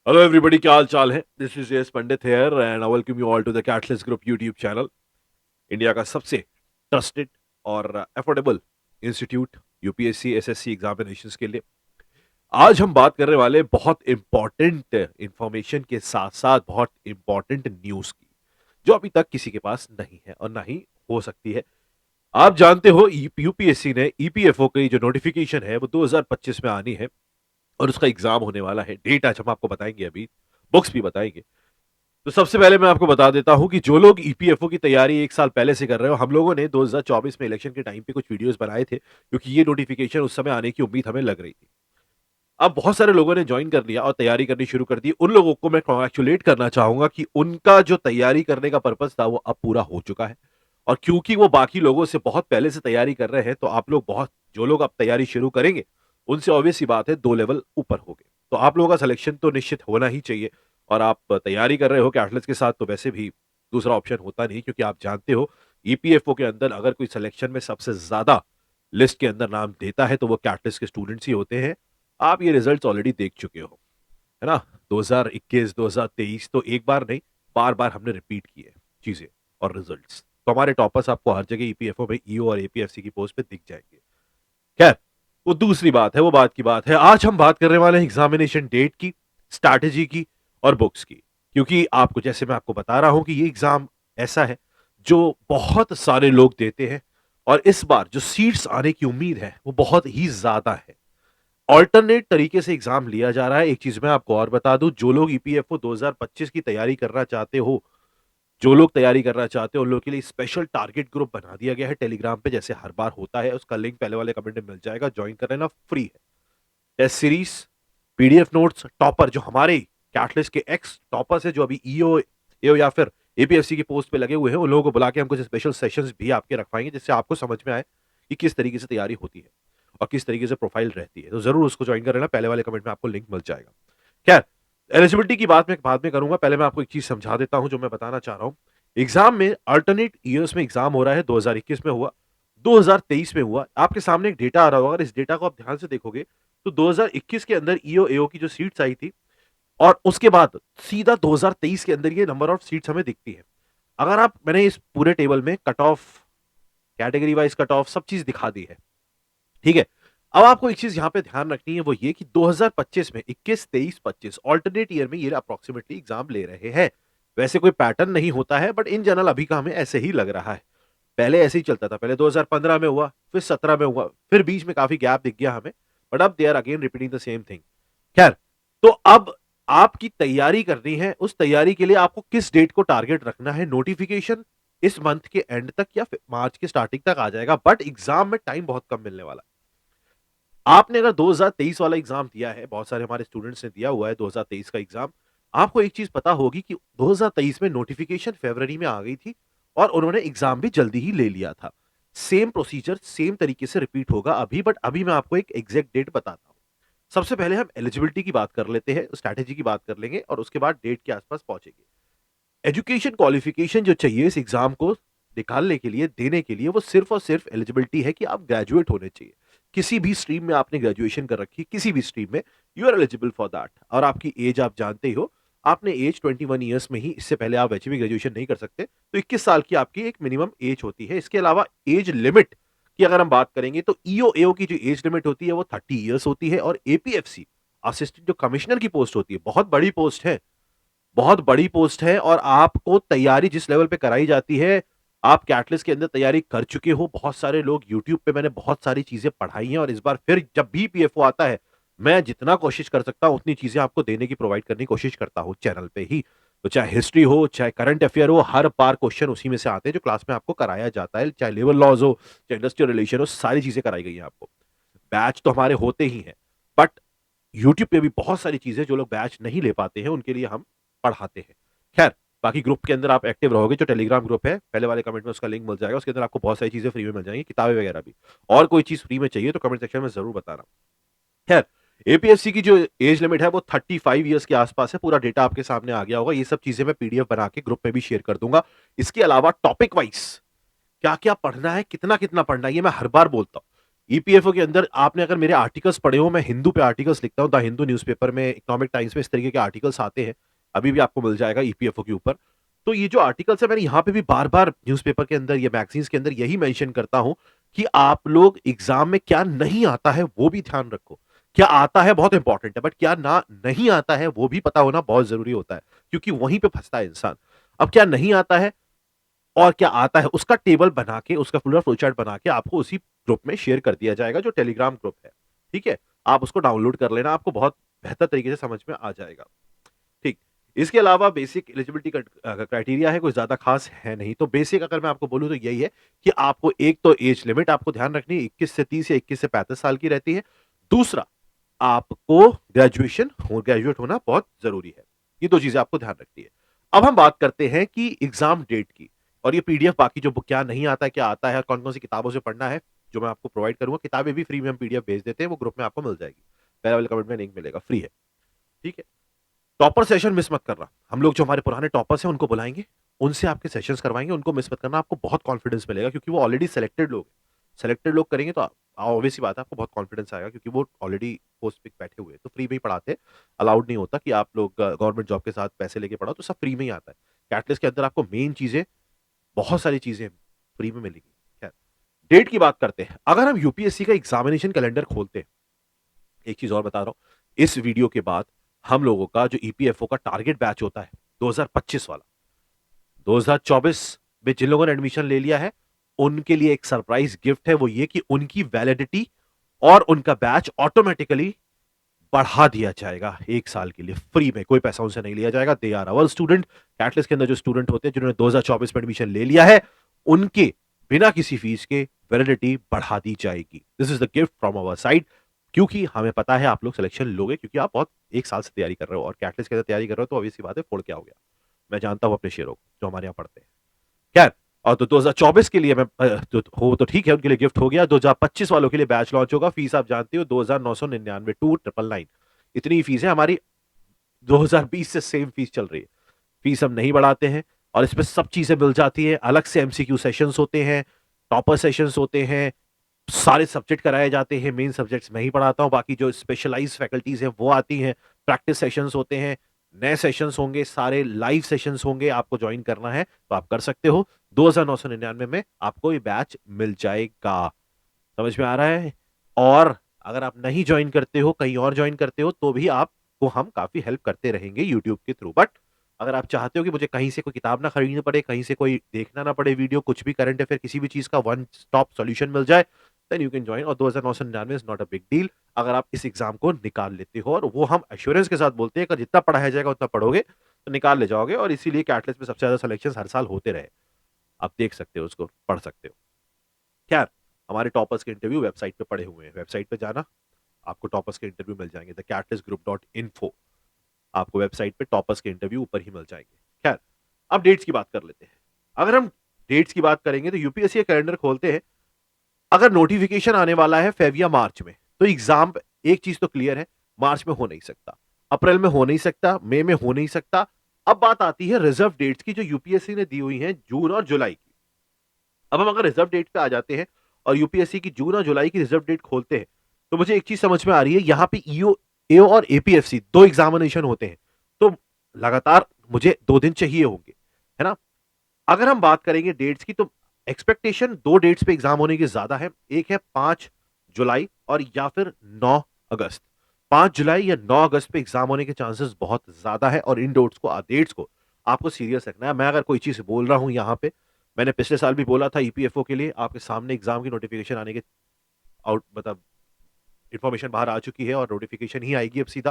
Hello everybody, क्या हाल चाल है। This is S Pandit here and I welcome you all to the Catalyst group YouTube channel, India का सबसे ट्रस्टेड और affordable institute UPSC SSC examinations के लिए। आज हम बात करने वाले बहुत इंपॉर्टेंट इंफॉर्मेशन के साथ साथ बहुत इंपॉर्टेंट न्यूज की, जो अभी तक किसी के पास नहीं है और ना ही हो सकती है। आप जानते हो यूपीएससी ने ईपीएफओ की जो नोटिफिकेशन है वो 2025 में आनी है और उसका एग्जाम होने वाला है। डेट आज हम आपको बताएंगे, अभी बुक्स भी बताएंगे। तो सबसे पहले मैं आपको बता देता हूं कि जो लोग ईपीएफओ की तैयारी एक साल पहले से कर रहे हो, हम लोगों ने 2024 में इलेक्शन के टाइम पे कुछ वीडियोस बनाए थे, क्योंकि ये नोटिफिकेशन उस समय आने की उम्मीद हमें लग रही थी। अब बहुत सारे लोगों ने ज्वाइन कर लिया और तैयारी करनी शुरू कर दी। उन लोगों को मैं कॉन्ग्रेचुलेट करना चाहूंगा कि उनका जो तैयारी करने का पर्पज था वो अब पूरा हो चुका है। और क्योंकि वो बाकी लोगों से बहुत पहले से तैयारी कर रहे हैं, तो आप लोग बहुत जो लोग अब तैयारी शुरू करेंगे उनसे ऑब्वियस सी बात है 2 लेवल ऊपर हो गए, तो आप लोगों का सिलेक्शन तो निश्चित होना ही चाहिए। और आप तैयारी कर रहे हो कैटलिस्ट के साथ, तो वैसे भी दूसरा ऑप्शन होता नहीं, क्योंकि आप जानते हो ईपीएफओ के अंदर अगर कोई सिलेक्शन में सबसे ज्यादा लिस्ट के अंदर नाम देता है तो वो कैटलिस्ट के स्टूडेंट्स ही होते हैं। आप ये रिजल्ट्स ऑलरेडी देख चुके हो, है ना। 2021 2023 तो एक बार नहीं, बार बार हमने रिपीट किए चीजें और रिजल्ट्स। तो हमारे टॉपर्स आपको हर जगह ईपीएफओ में ईओ और एपीएफसी की पोस्ट पे दिख जाएंगे। खैर, वो दूसरी बात है, वो बात की बात है। आज हम बात करने वाले हैं एग्जामिनेशन डेट की, स्ट्रैटेजी की और बुक्स की। क्योंकि आपको, जैसे मैं आपको बता रहा हूं कि ये एग्जाम ऐसा है जो बहुत सारे लोग देते हैं, और इस बार जो सीट्स आने की उम्मीद है वो बहुत ही ज्यादा है। ऑल्टरनेट तरीके से एग्जाम लिया जा रहा है। एक चीज मैं आपको और बता दूं, जो लोग ईपीएफओ 2025 की तैयारी करना चाहते हो, जो लोग तैयारी करना चाहते हो, उन लोगों के लिए स्पेशल टारगेट ग्रुप बना दिया गया है टेलीग्राम पे, जैसे हर बार होता है। उसका लिंक पहले वाले कमेंट में मिल जाएगा, ज्वाइन कर लेना, फ्री है। Test series, PDF notes, topper जो हमारे कैटलिस्ट के एक्स टॉपर्स है, जो अभी ईओ एओ या फिर एपीएफसी की पोस्ट पे लगे हुए हैं, उन लोगों को बुला के हम कुछ स्पेशल सेशंस भी आपके रखवाएंगे, जिससे आपको समझ में आए कि किस तरीके से तैयारी होती है और किस तरीके से प्रोफाइल रहती है। तो जरूर उसको ज्वाइन कर लेना, पहले वाले कमेंट में आपको लिंक मिल जाएगा। खैर, एलिजिबिलिटी की बात मैं बाद में करूंगा, पहले मैं आपको एक चीज समझा देता हूं जो मैं बताना चाह रहा हूं। एग्जाम में अल्टरनेट ईयर्स में एग्जाम हो रहा है। 2021 में हुआ, 2023 में हुआ। आपके सामने एक डेटा आ रहा होगा, अगर इस डेटा को आप ध्यान से देखोगे तो 2021 के अंदर ईओ एओ की जो सीट्स आई थी, और उसके बाद सीधा 2023 के अंदर ये नंबर ऑफ सीट्स हमें दिखती है। अगर आप, मैंने इस पूरे टेबल में cut off, category wise cut off, सब चीज दिखा दी है, ठीक है। अब आपको एक चीज यहां पे ध्यान रखनी है, वो ये कि 2025 में 21 23 25 ऑल्टरनेट ईयर में ये अप्रोक्सीमेटली एग्जाम ले रहे हैं। वैसे कोई पैटर्न नहीं होता है, बट इन जनरल अभी का हमें ऐसे ही लग रहा है। पहले ऐसे ही चलता था, पहले 2015 में हुआ, फिर 17 में हुआ, फिर बीच में काफी गैप दिख गया हमें, बट अब they are again repeating the same thing. खैर, तो अब आपकी तैयारी करनी है। उस तैयारी के लिए आपको किस डेट को टारगेट रखना है? नोटिफिकेशन इस मंथ के एंड तक या फिर मार्च के स्टार्टिंग तक आ जाएगा, बट एग्जाम में टाइम बहुत कम मिलने वाला है। आपने अगर 2023 वाला एग्जाम दिया है, बहुत सारे हमारे स्टूडेंट्स ने दिया हुआ है 2023 का एग्जाम, आपको एक चीज पता होगी कि 2023 में नोटिफिकेशन फरवरी में आ गई थी और उन्होंने एग्जाम भी जल्दी ही ले लिया था। सेम प्रोसीजर सेम तरीके से रिपीट होगा अभी, बट अभी मैं आपको एक एग्जैक्ट डेट बताता हूं। सबसे पहले हम एलिजिबिलिटी की बात कर लेते हैं, स्ट्रैटेजी की बात कर लेंगे और उसके बाद डेट के आसपास पहुंचेंगे। एजुकेशन क्वालिफिकेशन जो चाहिए इस एग्जाम को निकालने के लिए, देने के लिए, वो सिर्फ और सिर्फ एलिजिबिलिटी है कि आप ग्रेजुएट होने चाहिए। किसी भी स्ट्रीम में आपने ग्रेजुएशन कर रखी है, किसी भी स्ट्रीम में, you are eligible for that. और आपकी एज आप जानते ही हो, आपने एज 21 ईयर्स में ही, इससे पहले आप वैसे भी ग्रेजुएशन नहीं कर सकते, तो 21 साल की आपकी एक मिनिमम एज होती है। इसके अलावा एज लिमिट की अगर हम बात करेंगे तो ईओ एओ की जो एज लिमिट होती है वो 30 ईयर्स होती है, और एपीएफसी असिस्टेंट जो कमिश्नर की पोस्ट होती है, बहुत बड़ी पोस्ट है, बहुत बड़ी पोस्ट है। और आपको तैयारी जिस लेवल पे कराई जाती है, आप कैटलिस्ट के अंदर तैयारी कर चुके हो। बहुत सारे लोग यूट्यूब पे, मैंने बहुत सारी चीजें पढ़ाई हैं, और इस बार फिर जब भी पीएफओ आता है, मैं जितना कोशिश कर सकता हूं उतनी चीजें आपको देने की, प्रोवाइड करने की कोशिश करता हूं चैनल पे ही। तो चाहे हिस्ट्री हो, चाहे करंट अफेयर हो, हर बार क्वेश्चन उसी में से आते हैं जो क्लास में आपको कराया जाता है। चाहे लेबर लॉज हो, चाहे इंडस्ट्रियल रिलेशन हो, सारी चीजें कराई गई हैं आपको। बैच तो हमारे होते ही हैं, बट यूट्यूब पे भी बहुत सारी चीजें, जो लोग बैच नहीं ले पाते हैं उनके लिए हम पढ़ाते हैं। खैर, बाकी ग्रुप के अंदर आप एक्टिव रहोगे, जो टेलीग्राम ग्रुप है, पहले वाले कमेंट में उसका लिंक मिल जाएगा, उसके अंदर आपको बहुत सारी चीजें फ्री में मिल जाएंगी, किताबें वगैरह भी। और कोई चीज फ्री में चाहिए तो कमेंट सेक्शन में जरूर बताना। खैर, एपीएससी की जो एज लिमिट है वो 35 ईयर्स के आसपास है। पूरा डेटा आपके सामने आ गया होगा, ये सब चीजें मैं पीडीएफ बना के ग्रुप में भी शेयर कर दूंगा। इसके अलावा टॉपिक वाइज क्या क्या पढ़ना है, कितना कितना पढ़ना है, ये मैं हर बार बोलता हूं। ईपीएफओ के अंदर आपने अगर मेरे आर्टिकल्स पढ़े हो, मैं हिंदू पे आर्टिकल्स लिखता हूँ, द हिंदू न्यूज़पेपर में, इकोनॉमिक टाइम्स में इस तरीके के आर्टिकल्स आते हैं। अभी भी आपको मिल जाएगा ईपीएफओ के ऊपर। तो ये जो आर्टिकल्स है मैंने यहाँ पे भी बार-बार न्यूज़पेपर के अंदर या मैगज़ीन्स के अंदर यही मेंशन करता हूँ कि आप लोग एग्ज़ाम में क्या नहीं आता है वो भी ध्यान रखो। क्या आता है बहुत इंपॉर्टेंट है, बट क्या ना नहीं आता है वो भी पता होना बहुत ज़रूरी होता है, क्योंकि वहीं पे फँसता है इंसान। अब क्या नहीं आता है और क्या आता है उसका टेबल बना के, उसका पूरा फ्लो चार्ट बना के आपको उसी ग्रुप में शेयर कर दिया जाएगा जो टेलीग्राम ग्रुप है। ठीक है? आप उसको डाउनलोड कर लेना, आपको बहुत बेहतर तरीके से समझ में आ जाएगा। ठीक। इसके अलावा बेसिक एलिजिबिलिटी क्राइटेरिया है, कोई ज़्यादा खास है नहीं। तो बेसिक अगर मैं आपको बोलूँ तो यही है कि आपको एक तो एज लिमिट आपको ध्यान रखनी है, 21 से 30 या 21 से 35 साल की रहती है। दूसरा, आपको ग्रेजुएट होना बहुत ज़रूरी है। ये 2 चीज़ें आपको ध्यान रखनी है। अब हम बात करते हैं कि एग्ज़ाम डेट की, और ये पीडीएफ बाकी जो क्या नहीं आता है, क्या आता है, कौन-कौन सी किताबों से पढ़ना है, जो मैं आपको प्रोवाइड करूँगा। किताबें भी फ्री में हम पीडीएफ भेज देते हैं, वो ग्रुप में आपको मिल जाएगी। पहले वाले कमेंट में लिंक मिलेगा, फ्री है। ठीक है? टॉपर सेशन मिस मत करना। हम लोग जो हमारे पुराने टॉपर्स हैं उनको बुलाएँगे, उनसे आपके सेशंस करवाएँगे, उनको मिस मत करना, आपको बहुत कॉन्फिडेंस मिलेगा क्योंकि वो ऑलरेडी सिलेक्टेड लोग हैं। सिलेक्टेड लोग करेंगे तो ऑब्वियस सी बात है आपको बहुत कॉन्फिडेंस आएगा क्योंकि वो ऑलरेडी पोस्ट पे बैठे हुए हैं, तो फ्री में ही पढ़ाते हैं। अलाउड नहीं होता कि आप लोग गवर्नमेंट जॉब के साथ पैसे लेके पढ़ाओ, तो सब फ्री में ही आता है। कैटलिस्ट के अंदर आपको मेन चीज़ें, बहुत सारी चीज़ें फ्री में मिलेंगी। खैर, डेट की बात करते हैं। अगर हम यूपीएससी का एग्जामिनेशन कैलेंडर खोलते हैं, एक चीज़ और बता रहा हूँ, इस वीडियो के बाद हम लोगों का जो ईपीएफओ का टारगेट बैच होता है, 2025 वाला, 2024 में जिन लोगों ने एडमिशन ले लिया है, उनके लिए एक सरप्राइज़ गिफ्ट है, वो ये कि उनकी वैलिडिटी और उनका बैच ऑटोमैटिकली बढ़ा दिया जाएगा 1 साल के लिए फ्री में, कोई पैसा उनसे नहीं लिया जाएगा। They are our student. Catalyst के अंदर जो स्टूडेंट होते हैं जिन्होंने 2024 में एडमिशन ले लिया है, उनके बिना किसी फीस के वैलिडिटी बढ़ा दी जाएगी। This is the gift from our side, क्योंकि हमें पता है आप लोग सिलेक्शन लोगे क्योंकि आप बहुत 1 साल से तैयारी कर रहे हो और कैटलिस्ट के अंदर तैयारी कर रहे हो तो ऑब्वियस सी बात है फोड़ के आओगे आप। मैं जानता हूँ अपने शेरों को, जो हमारे यहाँ पढ़ते हैं। खैर, और तो 2024 के लिए मैं तो हो तो ठीक है, उनके लिए गिफ्ट हो गया। 2025 वालों के लिए बैच लॉन्च होगा। फीस आप जानते हो 2,999 2999 इतनी ही फीस है हमारी। 2020 से सेम फीस चल रही है। फीस हम नहीं बढ़ाते हैं और इसमें सब चीजें मिल जाती है। अलग से एमसीक्यू सेशंस होते हैं, टॉपर सेशंस होते हैं, सारे सब्जेक्ट कराए जाते हैं। मेन सब्जेक्ट्स मैं ही पढ़ाता हूँ, बाकी जो स्पेशलाइज्ड फैकल्टीज हैं वो आती हैं। प्रैक्टिस सेशंस होते हैं, नए सेशंस होंगे, सारे लाइव सेशंस होंगे। आपको ज्वाइन करना है तो आप कर सकते हो। 2,999 में आपको ये बैच मिल जाएगा। समझ में आ रहा है? और अगर आप नहीं ज्वाइन करते हो, कहीं और ज्वाइन करते हो, तो भी आपको हम काफ़ी हेल्प करते रहेंगे यूट्यूब के थ्रू। बट अगर आप चाहते हो कि मुझे कहीं से कोई किताब ना खरीदनी पड़े, कहीं से कोई देखना ना पड़े वीडियो, कुछ भी करंट अफेयर किसी भी चीज़ का वन स्टॉप सॉल्यूशन मिल जाए, देन यू कैन जॉइन। और 2,999 is not a big deal अगर आप इस एग्ज़ाम को निकाल लेते हो, और वो हम एश्योरेंस के साथ बोलते हैं कि जितना पढ़ाया जाएगा उतना पढ़ोगे, तो निकाल ले जाओगे। और इसीलिए कैटलिस्ट में सबसे ज़्यादा सिलेक्शंस हर साल होते रहे। आप देख सकते हो उसको, पढ़ सकते हो। खैर, हमारे टॉपर्स के इंटरव्यू वेबसाइट पे पड़े हुए हैं। वेबसाइट पे जाना, आपको टॉपर्स के इंटरव्यू मिल जाएँगे, thecatalystgroup.info। आपको वेबसाइट पे टॉपर्स के इंटरव्यू ऊपर ही मिल जाएँगे। खैर, अब डेट्स की बात कर लेते हैं। अगर हम डेट्स की बात करेंगे तो यूपीएससी का कैलेंडर खोलते हैं। अगर नोटिफिकेशन आने वाला है फ़ेब या मार्च में, तो एग्ज़ाम, एक चीज़ तो क्लियर है, मार्च में हो नहीं सकता, अप्रैल में हो नहीं सकता, मई में हो नहीं सकता। अब बात आती है रिज़र्व डेट्स की, जो यूपीएससी ने दी हुई हैं जून और जुलाई की। अब हम अगर रिजर्व डेट पे आ जाते हैं और यूपीएससी की जून और जुलाई की रिजर्व डेट खोलते हैं, तो मुझे एक चीज समझ में आ रही है, यहाँ पे ईओ एओ और एपीएफसी 2 एग्जामिनेशन होते हैं, तो लगातार मुझे 2 दिन चाहिए होंगे, है ना? अगर हम बात करेंगे डेट्स की, तो एक्सपेक्टेशन 2 डेट्स पे एग्जाम होने की ज्यादा है। एक है 5 जुलाई और या फिर 9 अगस्त। 5 जुलाई या 9 अगस्त पे एग्जाम होने के चांसेस बहुत ज्यादा है, और इन डेट्स को आपको सीरियस रखना है। मैं अगर कोई चीज बोल रहा हूं यहाँ पे, मैंने पिछले साल भी बोला था ईपीएफओ के लिए, आपके सामने एग्जाम की नोटिफिकेशन आने के आउट मतलब इन्फॉर्मेशन बाहर आ चुकी है और नोटिफिकेशन ही आएगी अब सीधा।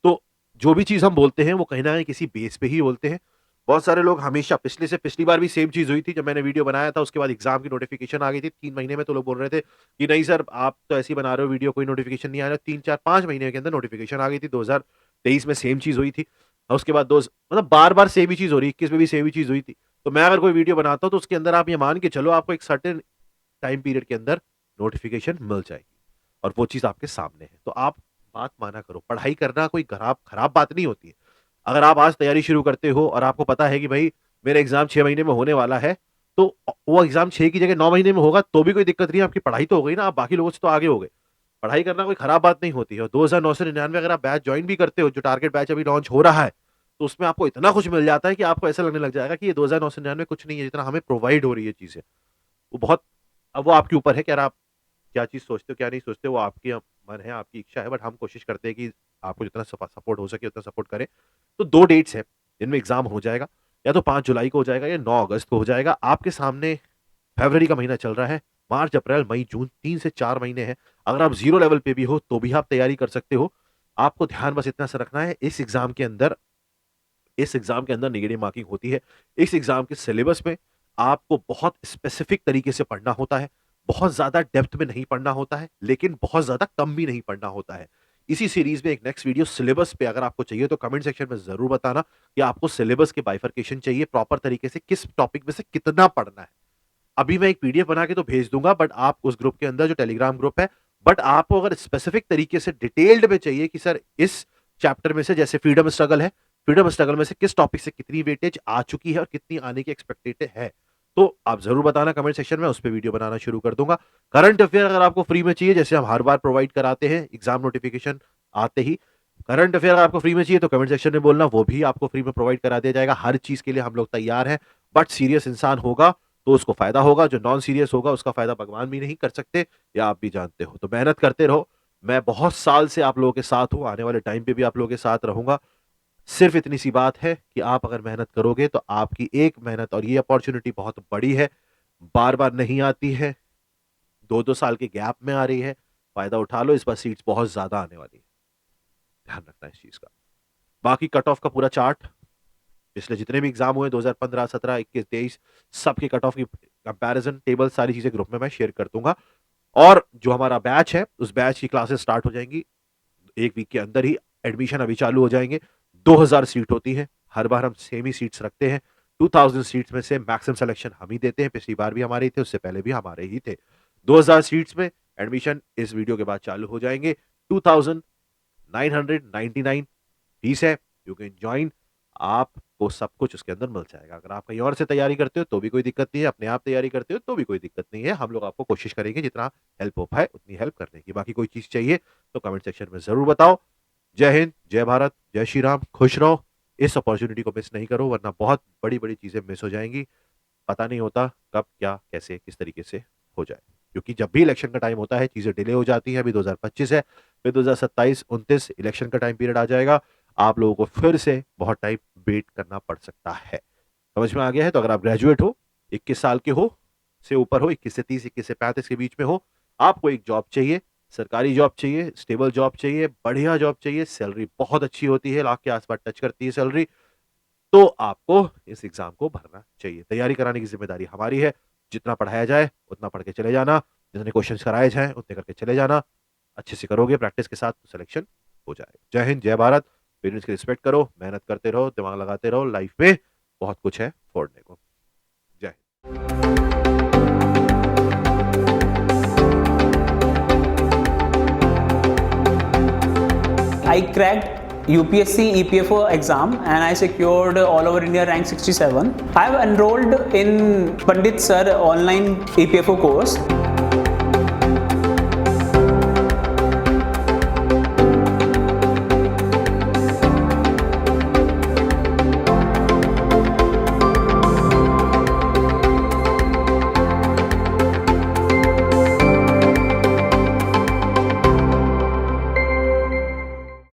तो जो भी चीज़ हम बोलते हैं वो कहीं न कहीं किसी बेस पे ही बोलते हैं। बहुत सारे लोग हमेशा, पिछले से पिछली बार भी सेम चीज़ हुई थी, जब मैंने वीडियो बनाया था उसके बाद एग्ज़ाम की नोटिफिकेशन आ गई थी 3 महीने में, तो लोग बोल रहे थे कि नहीं सर आप तो ऐसे ही बना रहे हो वीडियो, कोई नोटिफिकेशन नहीं आ रहा। 3, 4, 5 महीने के अंदर नोटिफिकेशन आ गई थी। 2023 में सेम चीज़ हुई थी और उसके बाद दो मतलब बार-बार सेम ही चीज़ हो रही है, 21 में भी सेम ही चीज़ हुई थी। तो मैं अगर कोई वीडियो बनाता हूँ तो उसके अंदर आप ये मान के चलो आपको एक सर्टेन टाइम पीरियड के अंदर नोटिफिकेशन मिल जाएगी, और वो चीज़ आपके सामने है। तो आप बात माना करो, पढ़ाई करना कोई खराब खराब बात नहीं होती है। अगर आप आज तैयारी शुरू करते हो और आपको पता है कि भाई मेरा एग्ज़ाम 6 महीने में होने वाला है, तो वो एग्जाम 6 की जगह 9 महीने में होगा तो भी कोई दिक्कत नहीं है, आपकी पढ़ाई तो हो गई ना, आप बाकी लोगों से तो आगे हो गए। पढ़ाई करना कोई खराब बात नहीं होती है। और 2999 अगर आप बैच ज्वाइन भी करते हो, जो टारगेट बैच अभी लॉन्च हो रहा है, तो उसमें आपको इतना कुछ मिल जाता है कि आपको ऐसा लगने लग जाएगा कि ये 2999 कुछ नहीं है, जितना हमें प्रोवाइड हो रही है चीजें। वो बहुत, अब वो आपके ऊपर है कि यार आप क्या चीज सोचते हो क्या नहीं सोचते, वो आपकी मन है, आपकी इच्छा है, बट हम कोशिश करते हैं कि आपको जितना सपोर्ट हो सके उतना सपोर्ट करें। तो 2 डेट्स हैं जिनमें एग्जाम हो जाएगा, या तो 5 जुलाई को हो जाएगा या 9 अगस्त को हो जाएगा। आपके सामने फरवरी का महीना चल रहा है, मार्च, अप्रैल, मई, जून 3 से 4 महीने हैं। अगर आप 0 लेवल पे भी हो तो भी आप तैयारी कर सकते हो। आपको ध्यान बस इतना सा रखना है, इस एग्जाम के अंदर नेगेटिव मार्किंग होती है। इस एग्जाम के सिलेबस में आपको बहुत स्पेसिफिक तरीके से पढ़ना होता है, बहुत ज्यादा डेप्थ में नहीं पढ़ना होता है, लेकिन बहुत ज्यादा कम भी नहीं पढ़ना होता है। इसी सीरीज में एक नेक्स्ट वीडियो सिलेबस पे अगर आपको चाहिए तो कमेंट सेक्शन में जरूर बताना कि आपको सिलेबस के बाइफरकेशन चाहिए, प्रॉपर तरीके से किस टॉपिक में से कितना पढ़ना है। अभी मैं एक पीडीएफ बना के तो भेज दूंगा, बट आप उस ग्रुप के अंदर, जो टेलीग्राम ग्रुप है, बट आपको अगर स्पेसिफिक तरीके से डिटेल्ड में चाहिए कि सर इस चैप्टर में से, जैसे फ्रीडम स्ट्रगल है, फ्रीडम स्ट्रगल में से किस टॉपिक से कितनी वेटेज आ चुकी है और कितनी आने की एक्सपेक्टेड है, तो आप जरूर बताना कमेंट सेक्शन में, उस पर वीडियो बनाना शुरू कर दूंगा। करंट अफेयर अगर आपको फ्री में चाहिए, जैसे हम हर बार प्रोवाइड कराते हैं एग्जाम नोटिफिकेशन आते ही, करंट अफेयर अगर आपको फ्री में चाहिए तो कमेंट सेक्शन में बोलना, वो भी आपको फ्री में प्रोवाइड करा दिया जाएगा। हर चीज के लिए हम लोग तैयार हैं, बट सीरियस इंसान होगा तो उसको फायदा होगा, जो नॉन सीरियस होगा उसका फायदा भगवान भी नहीं कर सकते, या आप भी जानते हो। तो मेहनत करते रहो, मैं बहुत साल से आप लोगों के साथ हूं, आने वाले टाइम पे भी आप लोगों के साथ रहूंगा। सिर्फ इतनी सी बात है कि आप अगर मेहनत करोगे तो आपकी एक मेहनत, और ये अपॉर्चुनिटी बहुत बड़ी है, बार बार नहीं आती है, 2-2 साल के गैप में आ रही है, फायदा उठा लो, इस बार सीट्स बहुत ज्यादा आने वाली है, ध्यान रखना इस चीज का। बाकी कट ऑफ का पूरा चार्ट, पिछले जितने भी एग्जाम हुए 2015, 17, 21, 23, सबके कट ऑफ की कंपैरिजन टेबल, सारी चीजें ग्रुप में मैं शेयर कर दूंगा। और जो हमारा बैच है, उस बैच की क्लासेस स्टार्ट हो जाएंगी 1 वीक के अंदर ही, एडमिशन अभी चालू हो जाएंगे। 2000 सीट होती है, हर बार हम सेम ही सीट्स रखते हैं। 2000 सीट्स में से मैक्सिमम सिलेक्शन हम ही देते हैं, पिछली बार भी हमारे ही थे, उससे पहले भी हमारे ही थे। 2000 सीट्स में एडमिशन इस वीडियो के बाद चालू हो जाएंगे। 2999 फीस है, यू कैन ज्वाइन, आपको सब कुछ उसके अंदर मिल जाएगा। अगर आप कहीं और से तैयारी करते हो तो भी कोई दिक्कत नहीं है, अपने आप तैयारी करते हो तो भी कोई दिक्कत नहीं है, हम लोग आपको कोशिश करेंगे जितना हेल्प हो पाए उतनी हेल्प करने की। बाकी कोई चीज चाहिए तो कमेंट सेक्शन में जरूर बताओ। जय हिंद, जय भारत, जय श्री राम, खुश रहो। इस अपॉर्चुनिटी को मिस नहीं करो, वरना बहुत बड़ी बड़ी चीजें मिस हो जाएंगी। पता नहीं होता कब क्या कैसे किस तरीके से हो जाए, क्योंकि जब भी इलेक्शन का टाइम होता है चीजें डिले हो जाती हैं। अभी 2025 है, फिर 2027-29 इलेक्शन का टाइम पीरियड आ जाएगा, आप लोगों को फिर से बहुत टाइम वेट करना पड़ सकता है। समझ में आ गया है? तो अगर आप ग्रेजुएट हो, 21 साल के हो से ऊपर हो, 21 से 30, 21 से 35 के बीच में हो, आपको एक जॉब चाहिए, सरकारी जॉब चाहिए, स्टेबल जॉब चाहिए, बढ़िया जॉब चाहिए, सैलरी बहुत अच्छी होती है, लाख के आसपास टच करती है सैलरी, तो आपको इस एग्जाम को भरना चाहिए। तैयारी कराने की जिम्मेदारी हमारी है, जितना पढ़ाया जाए उतना पढ़ के चले जाना, जितने क्वेश्चन कराए जाए उतने करके चले जाना। अच्छे से करोगे प्रैक्टिस के साथ तो सिलेक्शन हो जाएगा। जय हिंद, जय भारत। पेरेंट्स की रिस्पेक्ट करो, मेहनत करते रहो, दिमाग लगाते रहो, लाइफ में बहुत कुछ है फोड़ने को। जय Hind. I cracked UPSC EPFO exam and I secured all over India rank 67. I have enrolled in Pandit Sir online EPFO course.